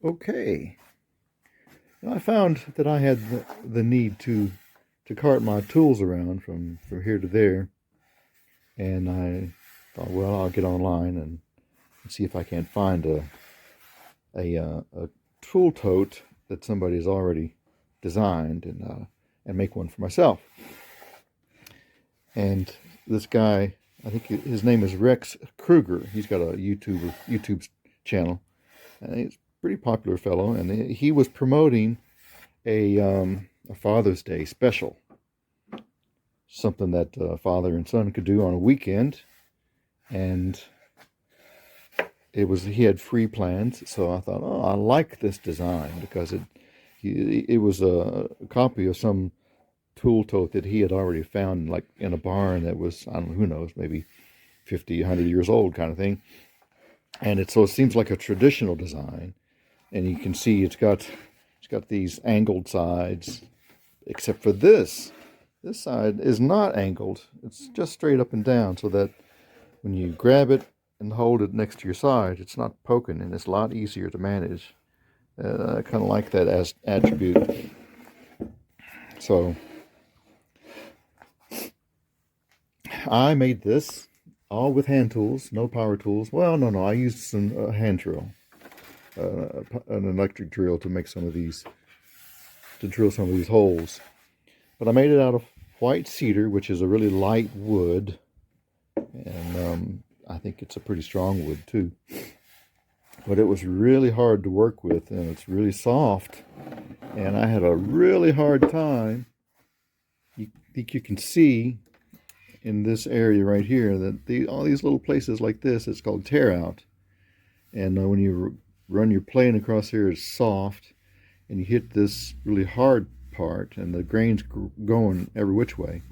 Okay. And I found that I had the need to cart my tools around from here to there, and I thought, well, I'll get online and see if I can't find a tool tote that somebody's already designed and make one for myself. And this guy, I think his name is Rex Krueger. He's got a YouTube channel, and he's a pretty popular fellow. And he was promoting a Father's Day special, something that father and son could do on a weekend, and he had free plans. So I thought, oh, I like this design because it was a copy of some tool tote that he had already found, like in a barn that was, I don't know, who knows, maybe 50, 100 years old kind of thing. And so it seems like a traditional design, and you can see it's got these angled sides, except for this side is not angled. It's just straight up and down, so that when you grab it and hold it next to your side, it's not poking, and it's a lot easier to manage. I kind of like that as attribute. So I made this all with hand tools, no power tools. Well, no, I used some hand drill, an electric drill to make to drill some of these holes. But I made it out of white cedar, which is a really light wood, and I think it's a pretty strong wood too. But it was really hard to work with, and it's really soft, and I had a really hard time. You think you can see in this area right here that all these little places like this, it's called tear out. And when you run your plane across here, it's soft, and you hit this really hard part, and the grain's going every which way,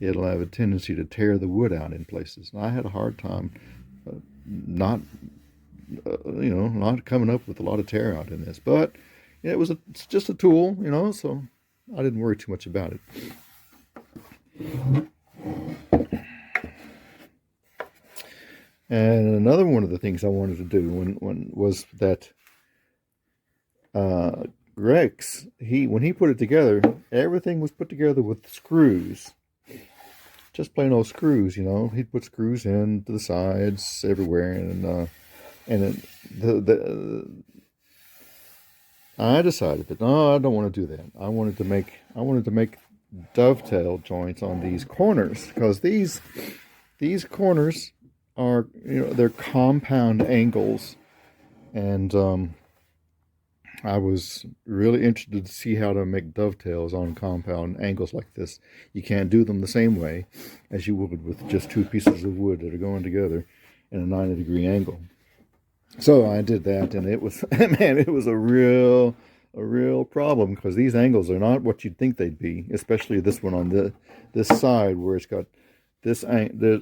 it'll have a tendency to tear the wood out in places. And I had a hard time not coming up with a lot of tear out in this. But yeah, it's just a tool, so I didn't worry too much about it. And another one of the things I wanted to do when was that Rex, when he put it together, everything was put together with screws. Just plain old screws, He'd put screws in to the sides everywhere, I decided that no, I don't want to do that. I wanted to make dovetail joints on these corners, because these corners are, they're compound angles, and I was really interested to see how to make dovetails on compound angles like this. You can't do them the same way as you would with just two pieces of wood that are going together in a 90-degree angle. So I did that, and it was, man, it was a real problem, because these angles are not what you'd think they'd be, especially this one on this side where it's got this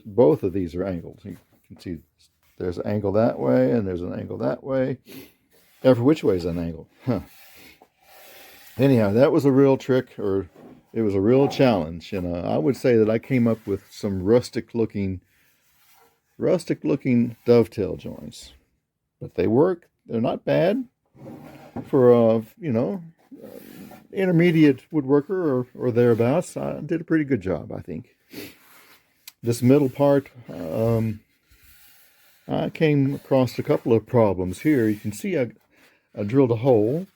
both of these are angled. You can see there's an angle that way, and there's an angle that way. Every which way is an angle. Anyhow, that was a real trick, or it was a real challenge. And I would say that I came up with some rustic looking dovetail joints. But they work. They're not bad for intermediate woodworker or thereabouts. I did a pretty good job, I think. This middle part, I came across a couple of problems here. You can see I drilled a hole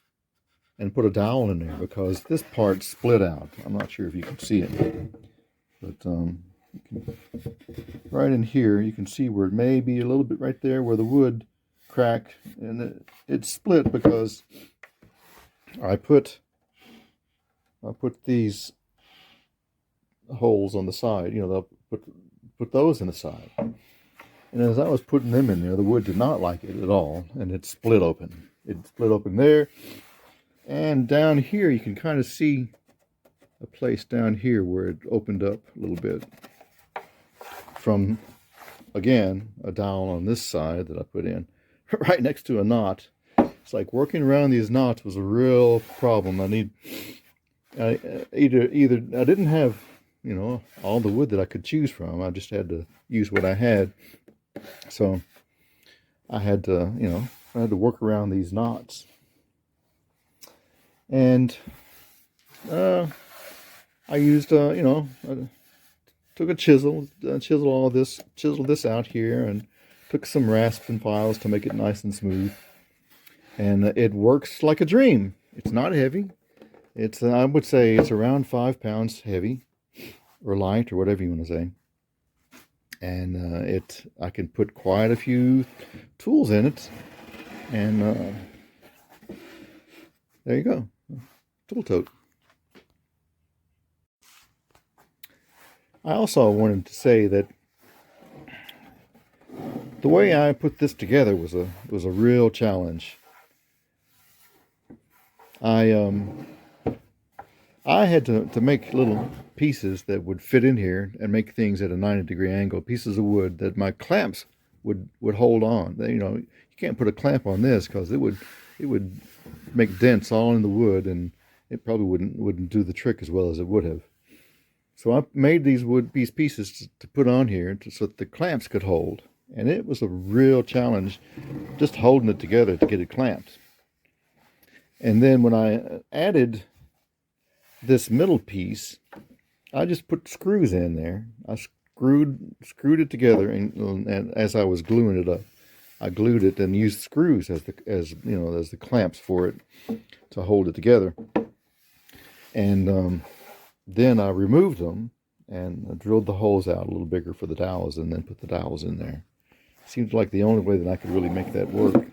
and put a dowel in there because this part split out. I'm not sure if you can see it, but right in here you can see where it may be a little bit right there where the wood cracked, and it split because I put these holes on the side. They'll put those in the side. And as I was putting them in there, the wood did not like it at all, and it split open. It split open there, and down here you can kind of see a place down here where it opened up a little bit from, again, a dowel on this side that I put in right next to a knot. It's like working around these knots was a real problem. I didn't have all the wood that I could choose from. I just had to use what I had. So I had to work around these knots. And I used, took a chisel, chiseled this out here, and took some Rasping files to make it nice and smooth. And it works like a dream. It's not heavy. It's, I would say it's around 5 pounds heavy, or light, or whatever you want to say. And I can put quite a few tools in it. And there you go, tool tote. I also wanted to say that the way I put this together was a real challenge. I had to make little pieces that would fit in here and make things at a 90-degree angle, pieces of wood that my clamps would hold on. You can't put a clamp on this because it would make dents all in the wood, and it probably wouldn't do the trick as well as it would have. So I made these pieces to put on here so that the clamps could hold. And it was a real challenge just holding it together to get it clamped. And then when I added this middle piece, I just put screws in there. I screwed it together, and as I was gluing it up, I glued it and used screws as the clamps for it to hold it together. And then I removed them and drilled the holes out a little bigger for the dowels, and then put the dowels in there. Seems like the only way that I could really make that work.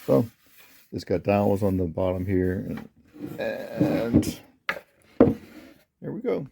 So it's got dowels on the bottom here, and there we go.